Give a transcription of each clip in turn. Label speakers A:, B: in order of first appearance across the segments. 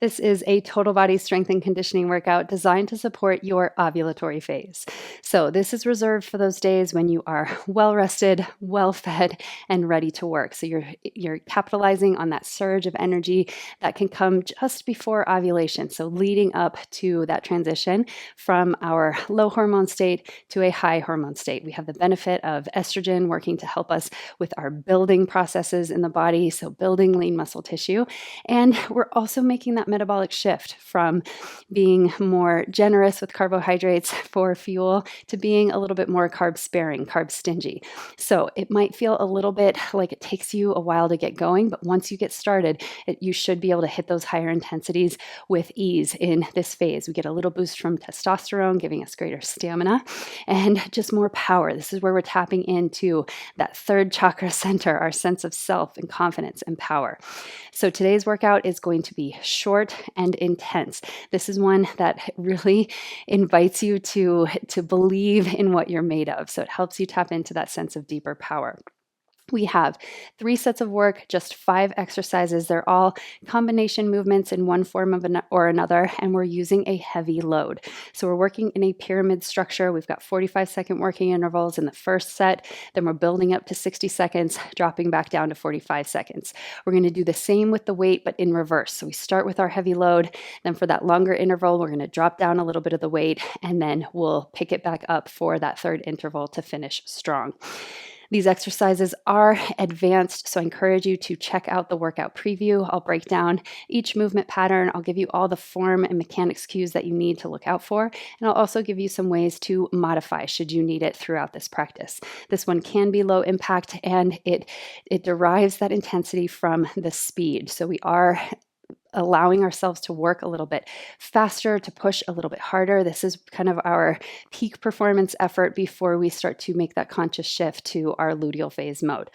A: This is a total body strength and conditioning workout designed to support your ovulatory phase. So, this is reserved for those days when you are well rested, well fed, and ready to work. So, you're capitalizing on that surge of energy that can come just before ovulation. So, leading up to that transition from our low hormone state to a high hormone state. We have the benefit of estrogen working to help us with our building processes in the body, so building lean muscle tissue. And we're also making that metabolic shift from being more generous with carbohydrates for fuel to being a little bit more carb-sparing, carb-stingy. So it might feel a little bit like it takes you a while to get going, but once you get started, you should be able to hit those higher intensities with ease in this phase. We get a little boost from testosterone, giving us greater stamina and just more power. This is where we're tapping into that third chakra center, our sense of self and confidence and power. So today's workout is going to be short and intense. This is one that really invites you to believe in what you're made of. So it helps you tap into that sense of deeper power. We have 3 sets of work, just 5 exercises. They're all combination movements in one form or another, and we're using a heavy load. So we're working in a pyramid structure. We've got 45-second working intervals in the first set. Then we're building up to 60 seconds, dropping back down to 45 seconds. We're going to do the same with the weight, but in reverse. So we start with our heavy load. Then for that longer interval, we're going to drop down a little bit of the weight, and then we'll pick it back up for that third interval to finish strong. These exercises are advanced, so I encourage you to check out the workout preview. I'll break down each movement pattern. I'll give you all the form and mechanics cues that you need to look out for, and I'll also give you some ways to modify should you need it throughout this practice. This one can be low impact, and it derives that intensity from the speed. So we are allowing ourselves to work a little bit faster, to push a little bit harder. This is kind of our peak performance effort before we start to make that conscious shift to our luteal phase mode.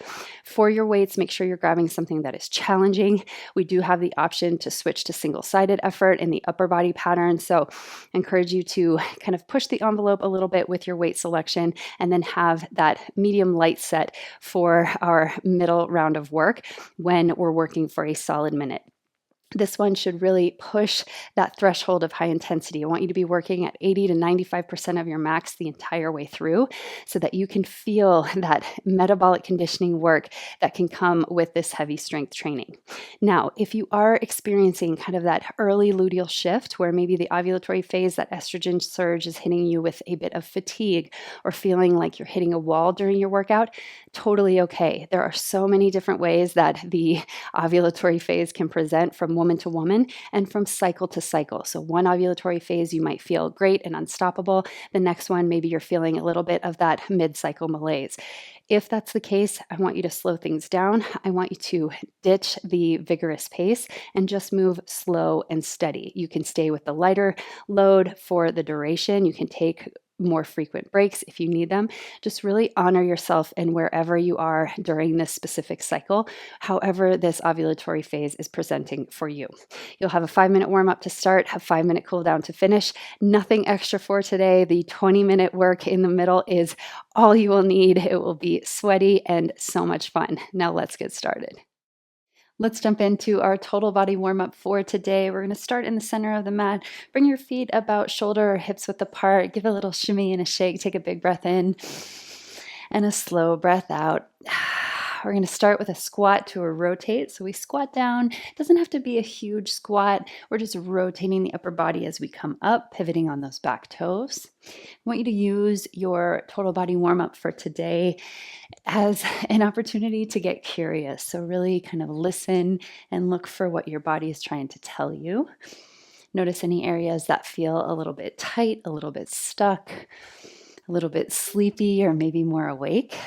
A: For your weights, make sure you're grabbing something that is challenging. We do have the option to switch to single-sided effort in the upper body pattern. So I encourage you to kind of push the envelope a little bit with your weight selection and then have that medium light set for our middle round of work when we're working for a solid minute. This one should really push that threshold of high intensity. I want you to be working at 80 to 95% of your max the entire way through so that you can feel that metabolic conditioning work that can come with this heavy strength training. Now, if you are experiencing kind of that early luteal shift where maybe the ovulatory phase, that estrogen surge is hitting you with a bit of fatigue or feeling like you're hitting a wall during your workout, totally okay. There are so many different ways that the ovulatory phase can present from woman to woman and from cycle to cycle. So one ovulatory phase, you might feel great and unstoppable. The next one, maybe you're feeling a little bit of that mid-cycle malaise. If that's the case, I want you to slow things down. I want you to ditch the vigorous pace and just move slow and steady. You can stay with the lighter load for the duration. You can take more frequent breaks if you need them. Just really honor yourself and wherever you are during this specific cycle, however this ovulatory phase is presenting for you. You'll have a 5-minute warm-up to start, have 5-minute cool down to finish. Nothing extra for today. The 20-minute work in the middle is all you will need. It will be sweaty and so much fun. Now let's get started. Let's jump into our total body warm-up for today. We're going to start in the center of the mat. Bring your feet about shoulder or hips width apart. Give a little shimmy and a shake. Take a big breath in and a slow breath out. We're going to start with a squat to a rotate. So we squat down. It doesn't have to be a huge squat. We're just rotating the upper body as we come up, pivoting on those back toes. I want you to use your total body warm-up for today as an opportunity to get curious. So really kind of listen and look for what your body is trying to tell you. Notice any areas that feel a little bit tight, a little bit stuck, a little bit sleepy, or maybe more awake.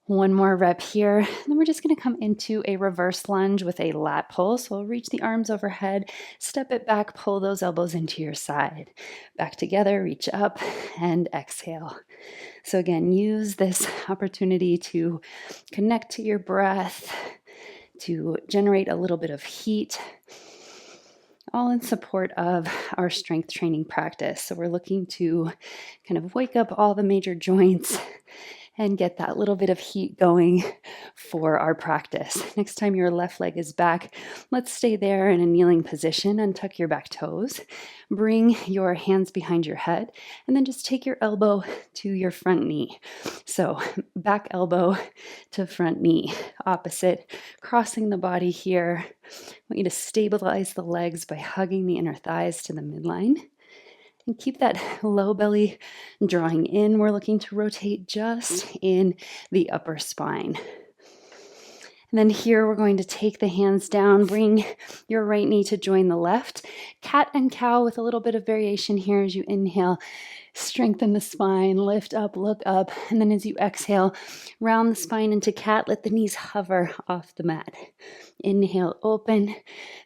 A: One more rep here, and then we're just going to come into a reverse lunge with a lat pull. So we'll reach the arms overhead, step it back, pull those elbows into your side. Back together, reach up, and exhale. So again, use this opportunity to connect to your breath, to generate a little bit of heat, all in support of our strength training practice. So we're looking to kind of wake up all the major joints and get that little bit of heat going for our practice. Next time your left leg is back, let's stay there in a kneeling position. Untuck your back toes. Bring your hands behind your head, and then just take your elbow to your front knee. So back elbow to front knee, opposite, crossing the body here. I want you to stabilize the legs by hugging the inner thighs to the midline. And keep that low belly drawing in. We're looking to rotate just in the upper spine. And then here we're going to take the hands down, bring your right knee to join the left. Cat and cow with a little bit of variation here as you inhale. Strengthen the spine, lift up, look up. And then as you exhale, round the spine into cat, let the knees hover off the mat. Inhale, open,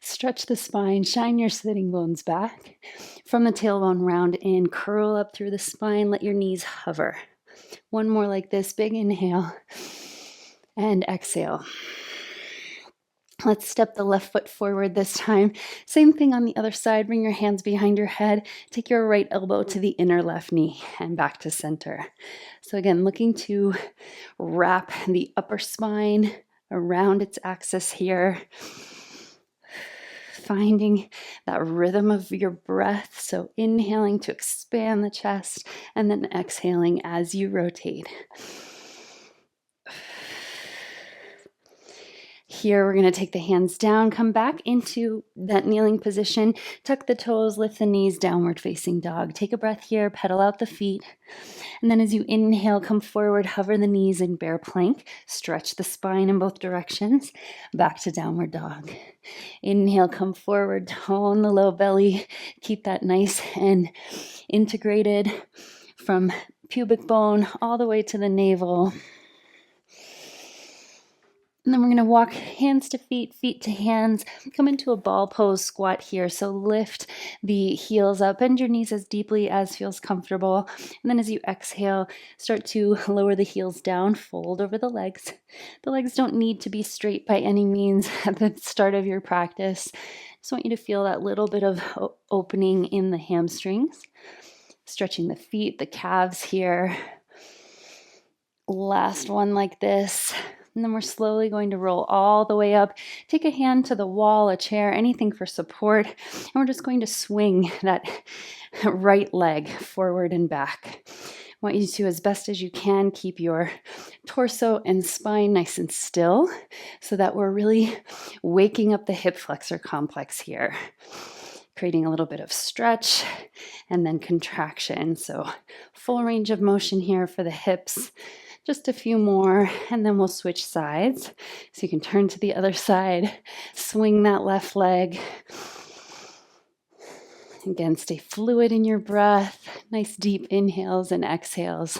A: stretch the spine, shine your sitting bones back. From the tailbone, round in, curl up through the spine, let your knees hover. One more like this, big inhale and exhale. Let's step the left foot forward this time. Same thing on the other side. Bring your hands behind your head. Take your right elbow to the inner left knee and back to center. So again, looking to wrap the upper spine around its axis here. Finding that rhythm of your breath. So inhaling to expand the chest and then exhaling as you rotate. Here, we're going to take the hands down, come back into that kneeling position, tuck the toes, lift the knees, downward facing dog. Take a breath here, pedal out the feet. And then as you inhale, come forward, hover the knees in bear plank, stretch the spine in both directions, back to downward dog. Inhale, come forward, tone the low belly, keep that nice and integrated from pubic bone all the way to the navel. And then we're going to walk hands to feet, feet to hands, come into a ball pose squat here. So lift the heels up, bend your knees as deeply as feels comfortable. And then as you exhale, start to lower the heels down, fold over the legs. The legs don't need to be straight by any means at the start of your practice. Just want you to feel that little bit of opening in the hamstrings. Stretching the feet, the calves here. Last one like this. And then we're slowly going to roll all the way up. Take a hand to the wall, a chair, anything for support. And we're just going to swing that right leg forward and back. I want you to, as best as you can, keep your torso and spine nice and still so that we're really waking up the hip flexor complex here. Creating a little bit of stretch and then contraction. So full range of motion here for the hips. Just a few more, and then we'll switch sides. So you can turn to the other side, swing that left leg. Again, stay fluid in your breath. Nice deep inhales and exhales.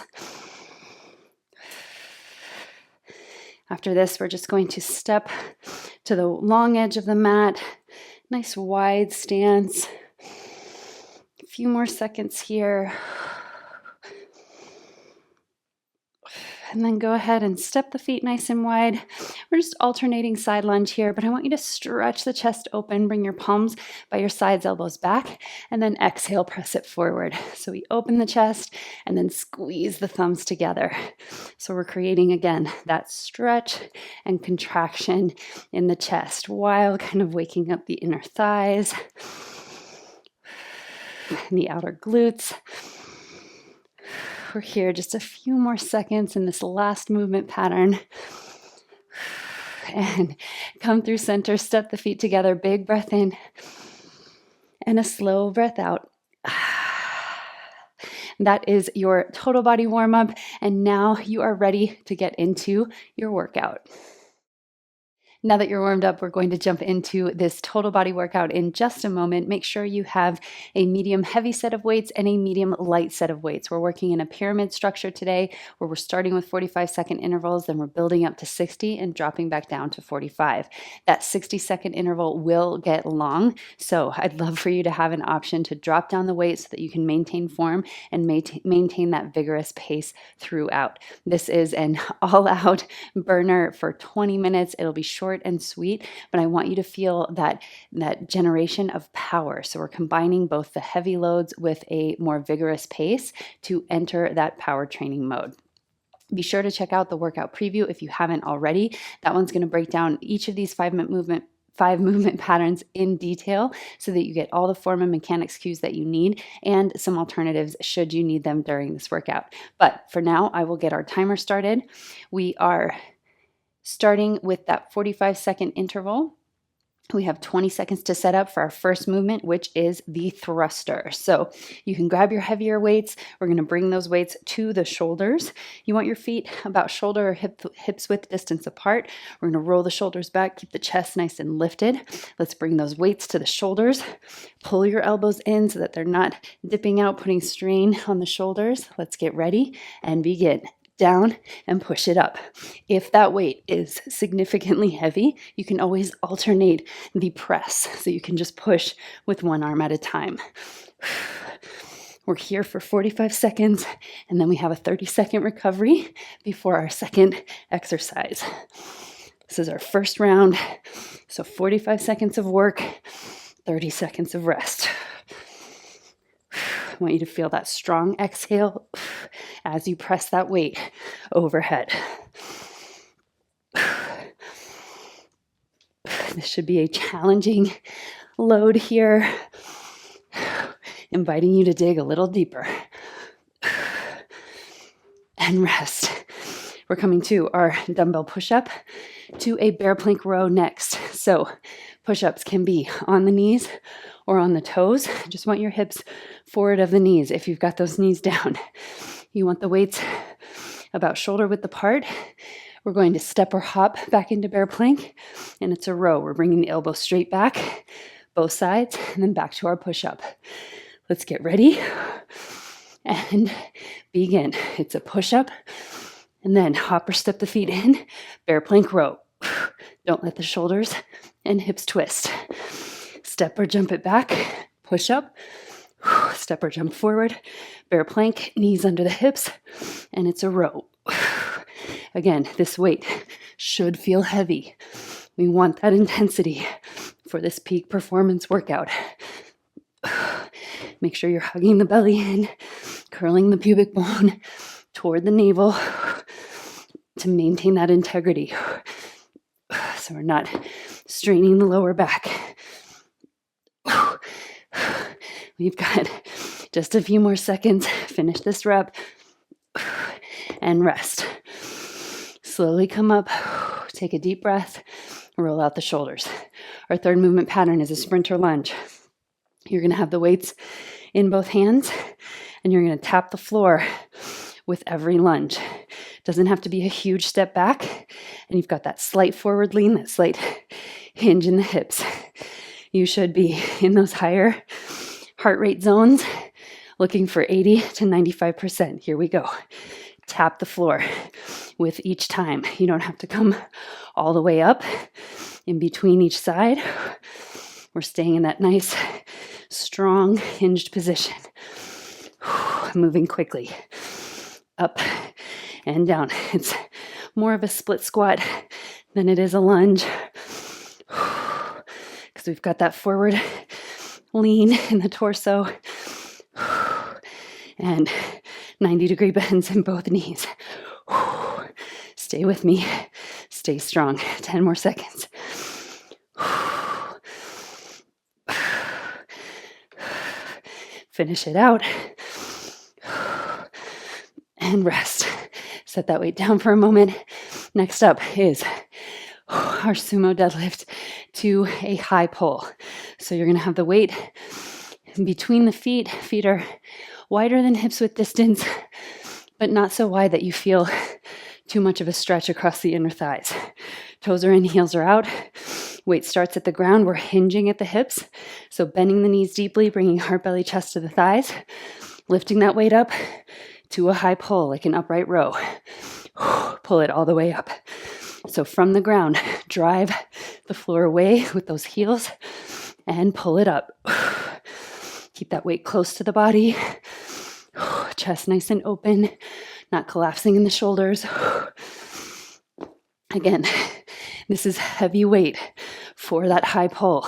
A: After this, we're just going to step to the long edge of the mat. Nice wide stance. A few more seconds here. And then go ahead and step the feet nice and wide. We're just alternating side lunge here, but I want you to stretch the chest open, bring your palms by your sides, elbows back, and then exhale, press it forward. So we open the chest and then squeeze the thumbs together. So we're creating, again, that stretch and contraction in the chest while kind of waking up the inner thighs and the outer glutes. We're here just a few more seconds in this last movement pattern. And come through center, step the feet together, big breath in, and a slow breath out. That is your total body warm-up, and now you are ready to get into your workout. Now that you're warmed up, we're going to jump into this total body workout in just a moment. Make sure you have a medium heavy set of weights and a medium light set of weights. We're working in a pyramid structure today where we're starting with 45-second intervals, then we're building up to 60 and dropping back down to 45. That 60-second interval will get long, so I'd love for you to have an option to drop down the weight so that you can maintain form and maintain that vigorous pace throughout. This is an all-out burner for 20 minutes. It'll be short short and sweet, but I want you to feel that generation of power. So we're combining both the heavy loads with a more vigorous pace to enter that power training mode. Be sure to check out the workout preview if you haven't already. That one's going to break down each of these five movement patterns in detail so that you get all the form and mechanics cues that you need and some alternatives should you need them during this workout. But for now, I will get our timer started. We are starting with that 45-second interval. We have 20 seconds to set up for our first movement, which is the thruster. So you can grab your heavier weights. We're going to bring those weights to the shoulders. You want your feet about shoulder or hips width distance apart. We're going to roll the shoulders back, keep the chest nice and lifted. Let's bring those weights to the shoulders. Pull your elbows in so that they're not dipping out, putting strain on the shoulders. Let's get ready and begin. Down and push it up. If that weight is significantly heavy, you can always alternate the press. So you can just push with one arm at a time. We're here for 45 seconds, and then we have a 30-second recovery before our second exercise. This is our first round. So 45 seconds of work, 30 seconds of rest. I want you to feel that strong exhale as you press that weight overhead. This should be a challenging load here, inviting you to dig a little deeper and rest. We're coming to our dumbbell push-up to a bear plank row next. So push-ups can be on the knees or on the toes. Just want your hips forward of the knees if you've got those knees down. You want the weights about shoulder width apart. We're going to step or hop back into bear plank, and it's a row. We're bringing the elbow straight back, both sides, and then back to our push-up. Let's get ready and begin. It's a push-up, and then hop or step the feet in, bear plank row. Don't let the shoulders and hips twist. Step or jump it back, push up, step or jump forward, bear plank, knees under the hips, and it's a row. Again, this weight should feel heavy. We want that intensity for this peak performance workout. Make sure you're hugging the belly in, curling the pubic bone toward the navel to maintain that integrity. So we're not straining the lower back. We've got just a few more seconds. Finish this rep and rest. Slowly come up, take a deep breath, roll out the shoulders. Our third movement pattern is a sprinter lunge. You're going to have the weights in both hands, and you're going to tap the floor with every lunge. It doesn't have to be a huge step back, and you've got that slight forward lean, that slight hinge in the hips. You should be in those higher heart rate zones, looking for 80 to 95%. Here we go. Tap the floor with each time. You don't have to come all the way up. In between each side, we're staying in that nice, strong, hinged position. Moving quickly. Up and down. It's more of a split squat than it is a lunge. Because we've got that forward lean in the torso. And 90-degree bends in both knees. Stay with me. Stay strong. 10 more seconds. Finish it out. And rest. Set that weight down for a moment. Next up is our sumo deadlift to a high pull. So you're going to have the weight between the feet. Feet are wider than hips width distance, but not so wide that you feel too much of a stretch across the inner thighs. Toes are in, heels are out. Weight starts at the ground. We're hinging at the hips. So bending the knees deeply, bringing heart, belly, chest to the thighs. Lifting that weight up to a high pull, like an upright row. Pull it all the way up. So from the ground, drive the floor away with those heels and pull it up. Keep that weight close to the body. Chest nice and open, not collapsing in the shoulders. Again, This is heavy weight for that high pull.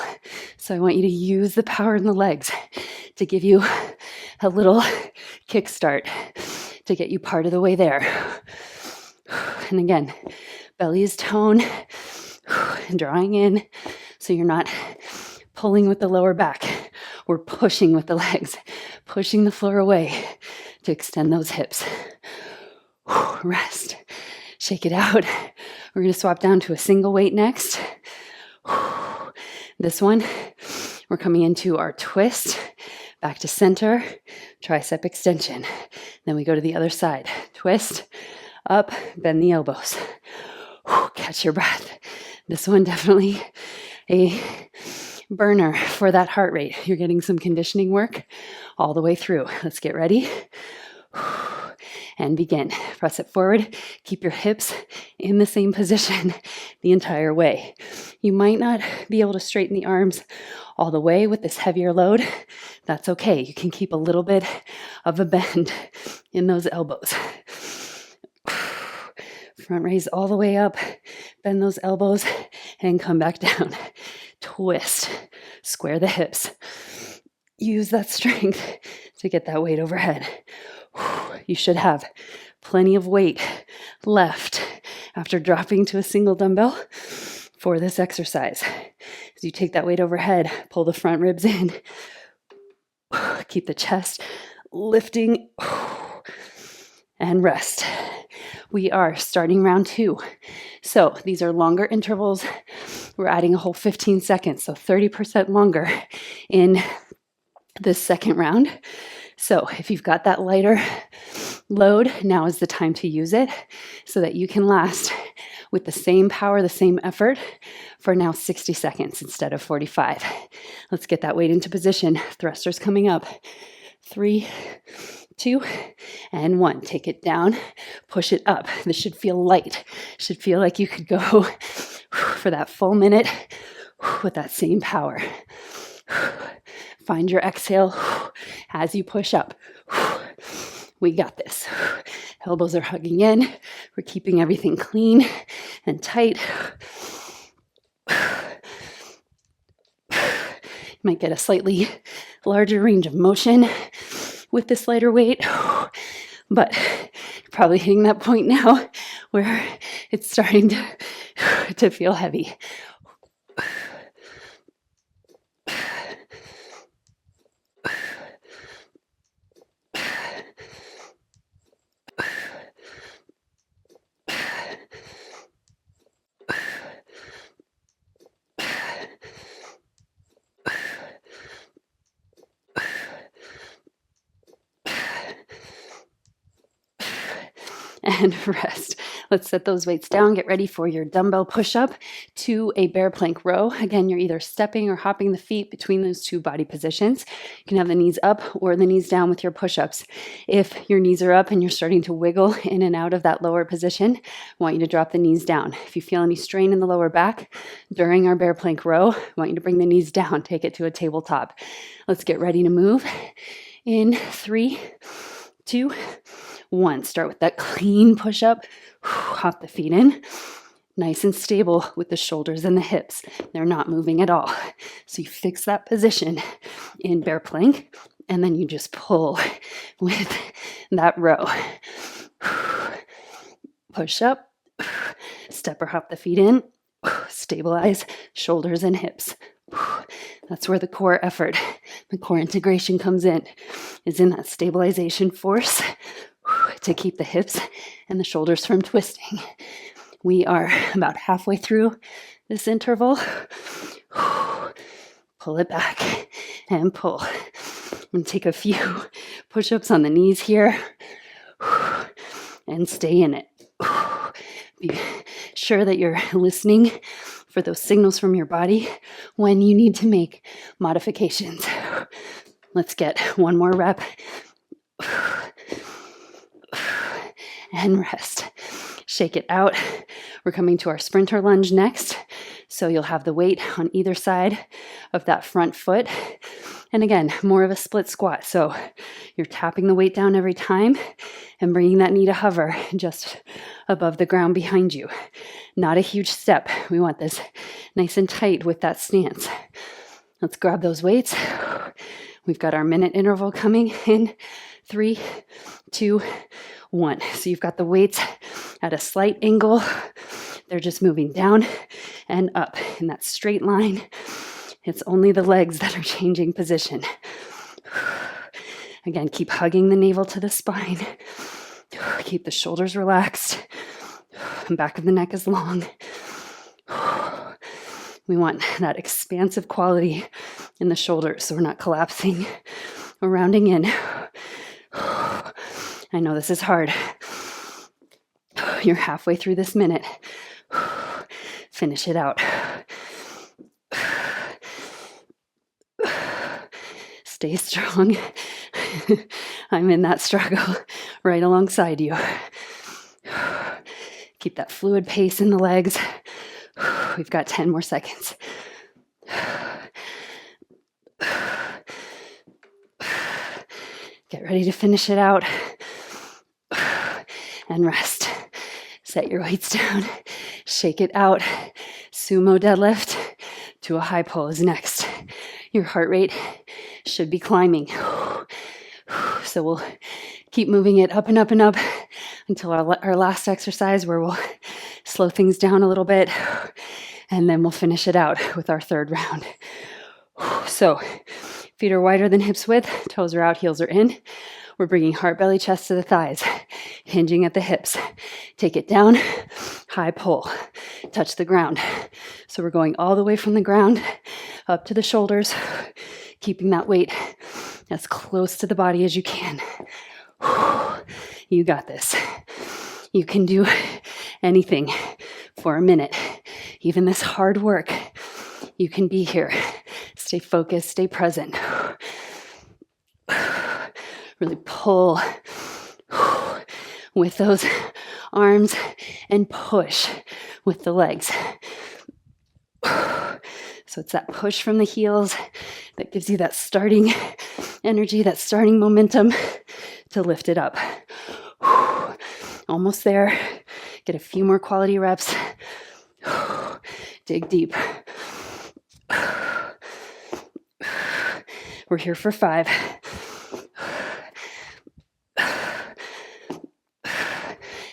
A: So I want you to use the power in the legs to give you a little kickstart to get you part of the way there. And again, belly is toned, drawing in so you're not pulling with the lower back. We're pushing with the legs, pushing the floor away to extend those hips. Rest. Shake it out. We're going to swap down to a single weight next. This one, we're coming into our twist, back to center, tricep extension. Then we go to the other side. Twist, up, bend the elbows. Catch your breath. This one definitely a burner for that heart rate. You're getting some conditioning work all the way through. Let's get ready. And begin. Press it forward. Keep your hips in the same position the entire way. You might not be able to straighten the arms all the way with this heavier load. That's okay. You can keep a little bit of a bend in those elbows. Front raise all the way up. Bend those elbows and come back down. Twist. Square the hips. Use that strength to get that weight overhead. You should have plenty of weight left after dropping to a single dumbbell for this exercise. As you take that weight overhead, pull the front ribs in. Keep the chest lifting and rest. We are starting round 2. So these are longer intervals. We're adding a whole 15 seconds, so 30% longer in this second round. So if you've got that lighter load, now is the time to use it so that you can last with the same power, the same effort for now 60 seconds instead of 45. Let's get that weight into position. Thrusters coming up. 3, 2, and 1. Take it down, push it up. This should feel light. Should feel like you could go for that full minute with that same power. Find your exhale as you push up. We got this. Elbows are hugging in. We're keeping everything clean and tight. You might get a slightly larger range of motion with this lighter weight, but you're probably hitting that point now where it's starting to feel heavy. And rest. Let's set those weights down. Get ready for your dumbbell push-up to a bear plank row. Again, you're either stepping or hopping the feet between those two body positions. You can have the knees up or the knees down with your push-ups. If your knees are up and you're starting to wiggle in and out of that lower position, I want you to drop the knees down. If you feel any strain in the lower back during our bear plank row, I want you to bring the knees down, take it to a tabletop. Let's get ready to move. In 3, 2, 1. Start with that clean push-up. Hop the feet in. Nice and stable with the shoulders and the hips. They're not moving at all. So you fix that position in bear plank, and then you just pull with that row. Push up. Step or hop the feet in. Stabilize shoulders and hips. That's where the core effort, the core integration comes in, is in that stabilization force to keep the hips and the shoulders from twisting. We are about halfway through this interval. Pull it back and pull. And take a few push-ups on the knees here and stay in it. Be sure that you're listening for those signals from your body when you need to make modifications. Let's get one more rep. And rest. Shake it out. We're coming to our sprinter lunge next. So you'll have the weight on either side of that front foot. And again, more of a split squat. So you're tapping the weight down every time and bringing that knee to hover just above the ground behind you. Not a huge step. We want this nice and tight with that stance. Let's grab those weights. We've got our minute interval coming in 3, 2, 1. So you've got the weights at a slight angle. They're just moving down and up in that straight line. It's only the legs that are changing position. Again, keep hugging the navel to the spine. Keep the shoulders relaxed. And back of the neck is long. We want that expansive quality in the shoulders so we're not collapsing or rounding in. I know this is hard. You're halfway through this minute. Finish it out. Stay strong. I'm in that struggle right alongside you. Keep that fluid pace in the legs. We've got 10 more seconds. Get ready to finish it out. And rest. Set your weights down. Shake it out. Sumo deadlift to a high pull is next. Your heart rate should be climbing. So we'll keep moving it up and up and up until our last exercise where we'll slow things down a little bit. And then we'll finish it out with our third round. So feet are wider than hips width. Toes are out, heels are in. We're bringing heart, belly, chest to the thighs. Hinging at the hips. Take it down. High pull. Touch the ground. So we're going all the way from the ground up to the shoulders. Keeping that weight as close to the body as you can. You got this. You can do anything for a minute. Even this hard work. You can be here. Stay focused, stay present. Really pull with those arms and push with the legs. So it's that push from the heels that gives you that starting energy, that starting momentum to lift it up. Almost there. Get a few more quality reps. Dig deep. We're here for 5.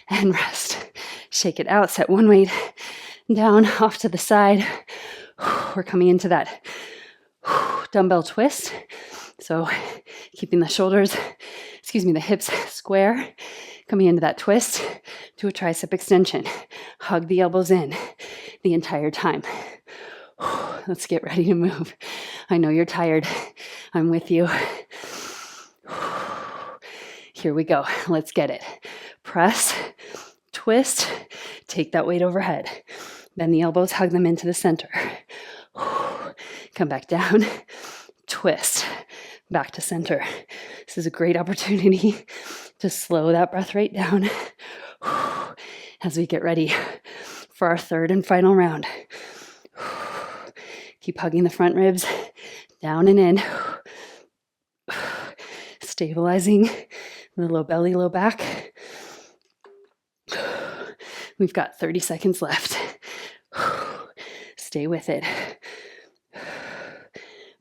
A: And rest. Shake it out. Set one weight down, off to the side. We're coming into that dumbbell twist. So keeping the the hips square. Coming into that twist to a tricep extension. Hug the elbows in the entire time. Let's get ready to move. I know you're tired. I'm with you. Here we go. Let's get it. Press, twist, take that weight overhead. Bend the elbows, hug them into the center. Come back down, twist, back to center. This is a great opportunity to slow that breath rate down as we get ready for our third and final round. Keep hugging the front ribs, down and in. Stabilizing the low belly, low back. We've got 30 seconds left. Stay with it.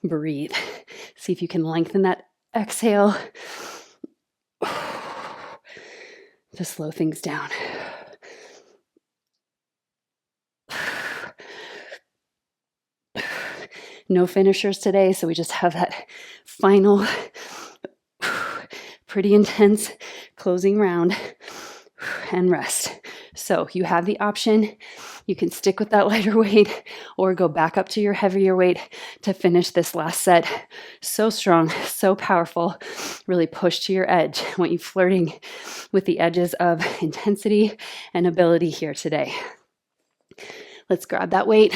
A: Breathe. See if you can lengthen that exhale to slow things down. No finishers today, so we just have that final, pretty intense closing round and rest. So you have the option. You can stick with that lighter weight or go back up to your heavier weight to finish this last set. So strong, so powerful. Really push to your edge. I want you flirting with the edges of intensity and ability here today. Let's grab that weight.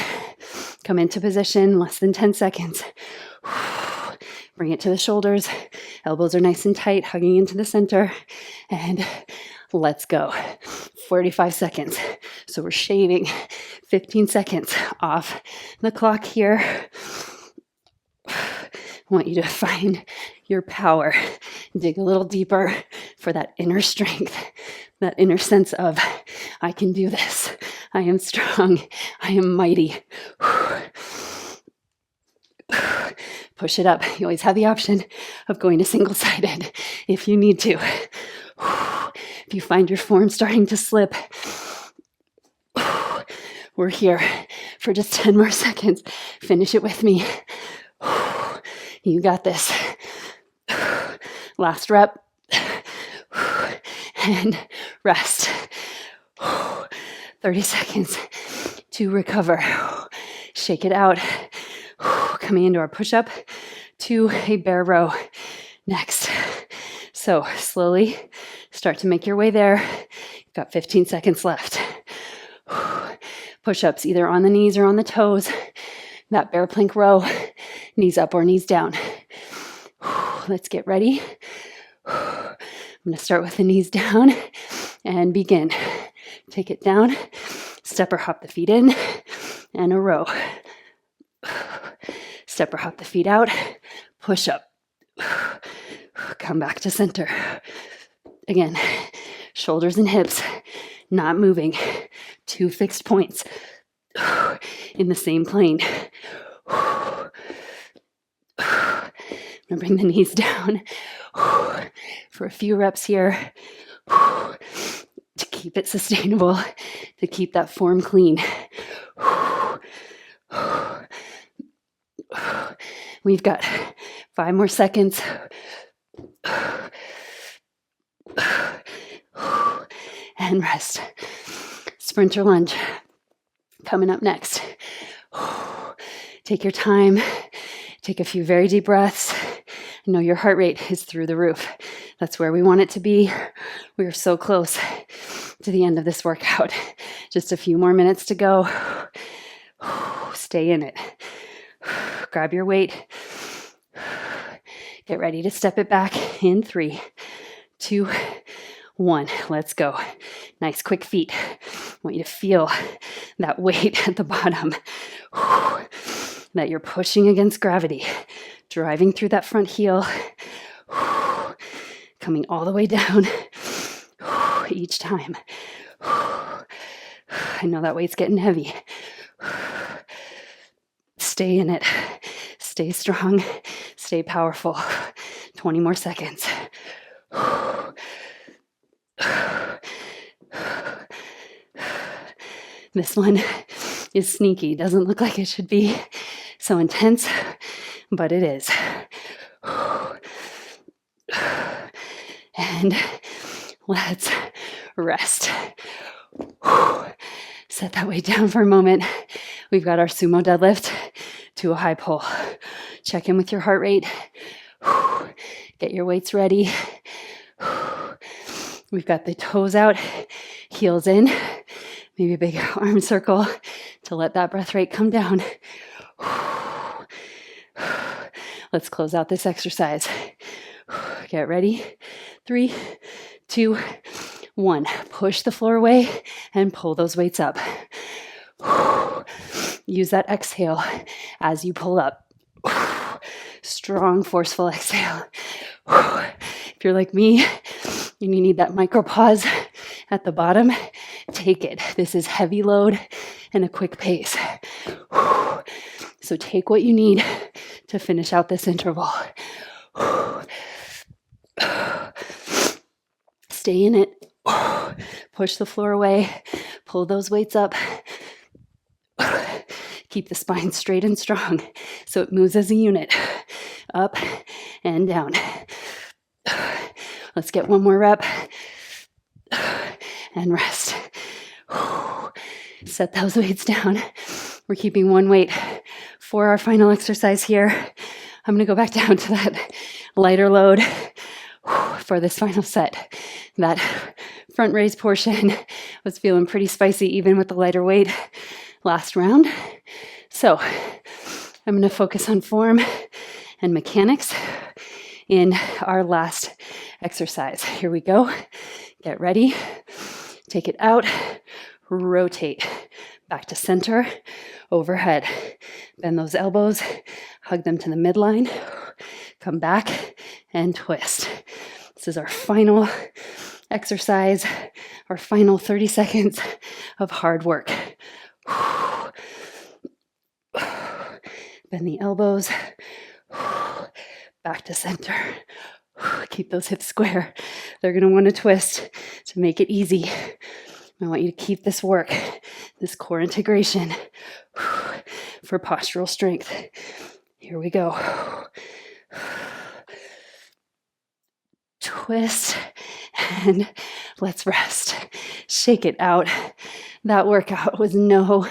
A: Come into position, less than 10 seconds. Bring it to the shoulders. Elbows are nice and tight, hugging into the center. And let's go. 45 seconds. So we're shaving 15 seconds off the clock here. I want you to find your power. Dig a little deeper for that inner strength, that inner sense of I can do this. I am strong. I am mighty. Push it up. You always have the option of going to single-sided if you need to. If you find your form starting to slip, we're here for just 10 more seconds. Finish it with me. You got this. Last rep. And rest. 30 seconds to recover. Shake it out. Coming into our push-up to a bear row next. So slowly start to make your way there. You've got 15 seconds left. Push-ups either on the knees or on the toes. That bear plank row, knees up or knees down. Let's get ready. I'm going to start with the knees down and begin. Take it down, step or hop the feet in, and a row. Step or hop the feet out, push up. Come back to center. Again, shoulders and hips not moving. 2 fixed points in the same plane. I'm going to bring the knees down for a few reps here to keep it sustainable, to keep that form clean. We've got 5 more seconds. And rest. Sprinter lunge coming up next. Take your time. Take a few very deep breaths. I know your heart rate is through the roof. That's where we want it to be. We are so close to the end of this workout. Just a few more minutes to go. Stay in it. Grab your weight. Get ready to step it back in 3, 2, 1. Let's go. Nice quick feet. I want you to feel that weight at the bottom. That you're pushing against gravity. Driving through that front heel. Coming all the way down each time. I know that weight's getting heavy. Stay in it. Stay strong. Stay powerful. 20 more seconds. This one is sneaky. Doesn't look like it should be so intense, but it is. And let's rest. Set that weight down for a moment. We've got our sumo deadlift to a high pull. Check in with your heart rate. Get your weights ready. We've got the toes out, heels in. Maybe a big arm circle to let that breath rate come down. Let's close out this exercise. Get ready. 3, 2, 1. Push the floor away and pull those weights up. Use that exhale as you pull up. Strong, forceful exhale. If you're like me and you need that micro pause at the bottom, take it. This is heavy load and a quick pace. So take what you need to finish out this interval. Stay in it. Push the floor away. Pull those weights up. Keep the spine straight and strong so it moves as a unit. Up and down. Let's get one more rep. And rest. Set those weights down. We're keeping one weight for our final exercise here. I'm going to go back down to that lighter load for this final set. That front raise portion was feeling pretty spicy even with the lighter weight last round. So I'm going to focus on form and mechanics in our last exercise. Here we go. Get ready. Take it out. Rotate back to center, overhead. Bend those elbows, hug them to the midline. Come back and twist. This is our final exercise Our final 30 seconds of hard work. Bend the elbows. Back to center. Keep those hips square. They're going to want to twist to make it easy. I want you to keep this work, this core integration for postural strength. Here we go. Twist and let's rest. Shake it out. That workout was no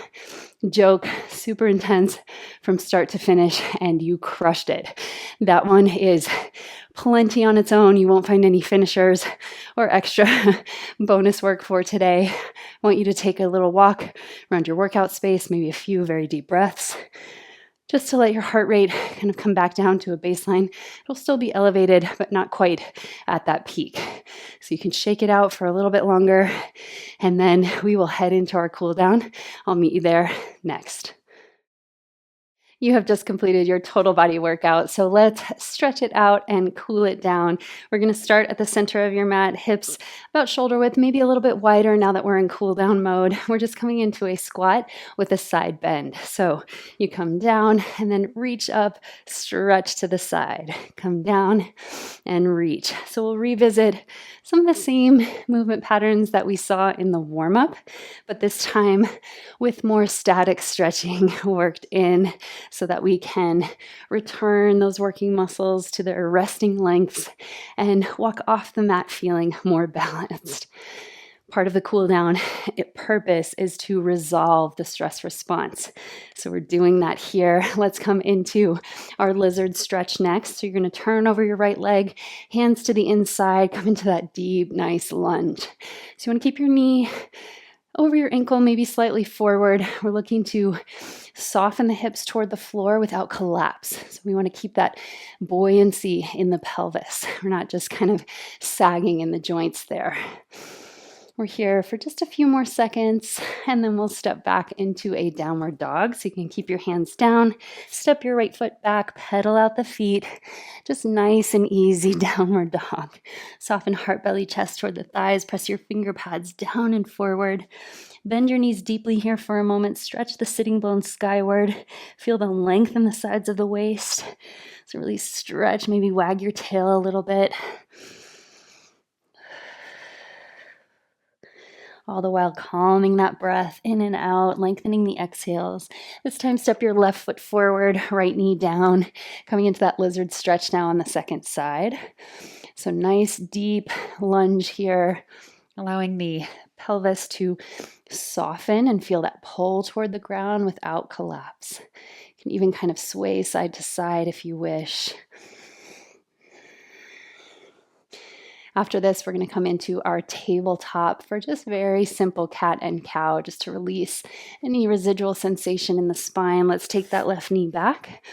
A: joke, super intense from start to finish, and you crushed it. That one is plenty on its own. You won't find any finishers or extra bonus work for today. I want you to take a little walk around your workout space, maybe a few very deep breaths, just to let your heart rate kind of come back down to a baseline. It'll still be elevated, but not quite at that peak. So you can shake it out for a little bit longer, and then we will head into our cool down. I'll meet you there next. You have just completed your total body workout, so let's stretch it out and cool it down. We're going to start at the center of your mat, hips about shoulder width, maybe a little bit wider now that we're in cool down mode. We're just coming into a squat with a side bend. So you come down and then reach up, stretch to the side, come down and reach. So we'll revisit some of the same movement patterns that we saw in the warm-up, but this time with more static stretching worked in, so that we can return those working muscles to their resting lengths and walk off the mat feeling more balanced. Part of the cool down purpose is to resolve the stress response. So we're doing that here. Let's come into our lizard stretch next. So you're going to turn over your right leg, hands to the inside, come into that deep, nice lunge. So you want to keep your knee over your ankle, maybe slightly forward. We're looking to soften the hips toward the floor without collapse. So we want to keep that buoyancy in the pelvis. We're not just kind of sagging in the joints there. We're here for just a few more seconds, and then we'll step back into a downward dog. So you can keep your hands down, step your right foot back, pedal out the feet. Just nice and easy downward dog. Soften heart, belly, chest toward the thighs. Press your finger pads down and forward. Bend your knees deeply here for a moment. Stretch the sitting bones skyward. Feel the length in the sides of the waist. So really stretch, maybe wag your tail a little bit. All the while calming that breath in and out, lengthening the exhales. This time, step your left foot forward, right knee down, coming into that lizard stretch now on the second side. So nice deep lunge here, allowing the pelvis to soften and feel that pull toward the ground without collapse. You can even kind of sway side to side if you wish. After this, we're going to come into our tabletop for just very simple cat and cow, just to release any residual sensation in the spine. Let's take that left knee back.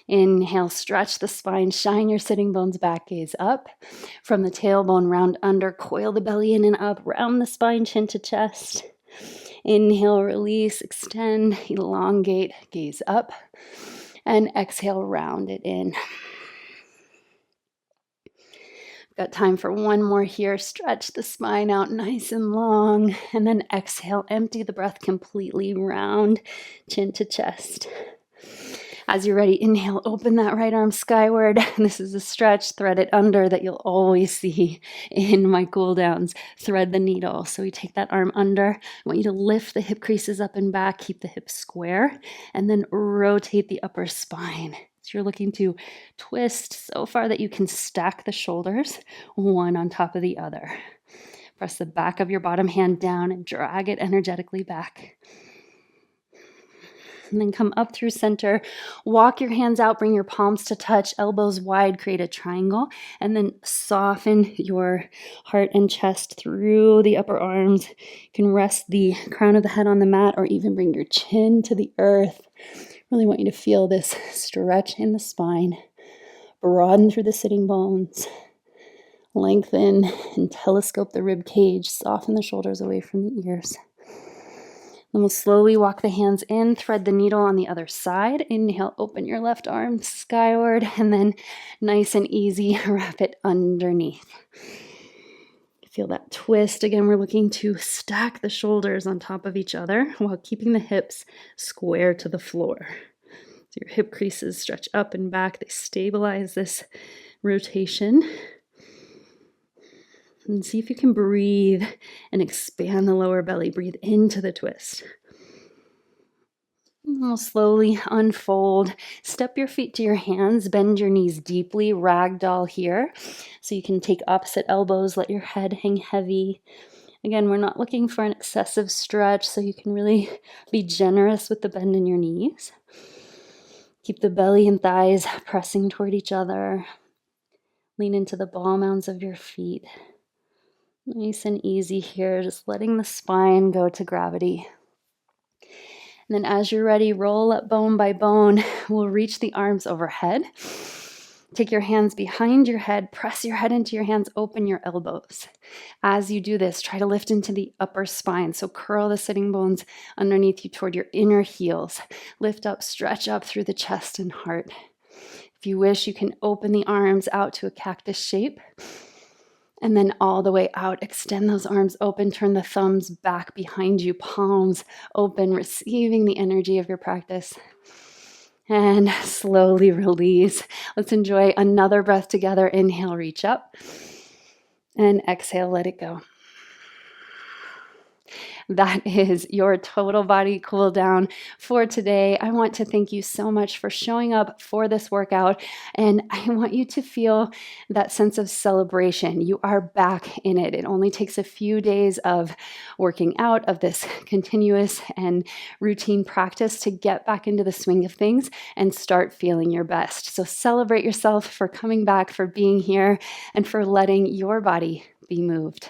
A: Inhale, stretch the spine, shine your sitting bones back, gaze up. From the tailbone, round under, coil the belly in and up, round the spine, chin to chest. Inhale, release, extend, elongate, gaze up. And exhale, round it in. Got time for one more here. Stretch the spine out nice and long. And then exhale, empty the breath completely, round, chin to chest. As you're ready, inhale, open that right arm skyward. This is a stretch, thread it under that you'll always see in my cool downs. Thread the needle. So we take that arm under. I want you to lift the hip creases up and back, keep the hips square, and then rotate the upper spine. So you're looking to twist so far that you can stack the shoulders one on top of the other. Press the back of your bottom hand down and drag it energetically back. And then come up through center. Walk your hands out, bring your palms to touch, elbows wide, create a triangle, and then soften your heart and chest through the upper arms. You can rest the crown of the head on the mat or even bring your chin to the earth. Really want you to feel this stretch in the spine, broaden through the sitting bones, lengthen and telescope the rib cage, soften the shoulders away from the ears. Then we'll slowly walk the hands in, thread the needle on the other side. Inhale, open your left arm skyward, and then nice and easy, wrap it underneath. Feel that twist. Again, we're looking to stack the shoulders on top of each other while keeping the hips square to the floor. So your hip creases stretch up and back. They stabilize this rotation. And see if you can breathe and expand the lower belly. Breathe into the twist. We'll slowly unfold. Step your feet to your hands. Bend your knees deeply. Ragdoll here. So you can take opposite elbows. Let your head hang heavy. Again, we're not looking for an excessive stretch, so you can really be generous with the bend in your knees. Keep the belly and thighs pressing toward each other. Lean into the ball mounds of your feet. Nice and easy here, just letting the spine go to gravity. And then as you're ready, roll up bone by bone. We'll reach the arms overhead. Take your hands behind your head, press your head into your hands, open your elbows. As you do this, try to lift into the upper spine. So curl the sitting bones underneath you toward your inner heels. Lift up, stretch up through the chest and heart. If you wish, you can open the arms out to a cactus shape. And then all the way out, extend those arms open, turn the thumbs back behind you, palms open, receiving the energy of your practice. And slowly release. Let's enjoy another breath together. Inhale, reach up. And exhale, let it go. That is your total body cool down for today. I want to thank you so much for showing up for this workout. And I want you to feel that sense of celebration. You are back in it. It only takes a few days of working out, of this continuous and routine practice to get back into the swing of things and start feeling your best. So celebrate yourself for coming back, for being here, and for letting your body be moved.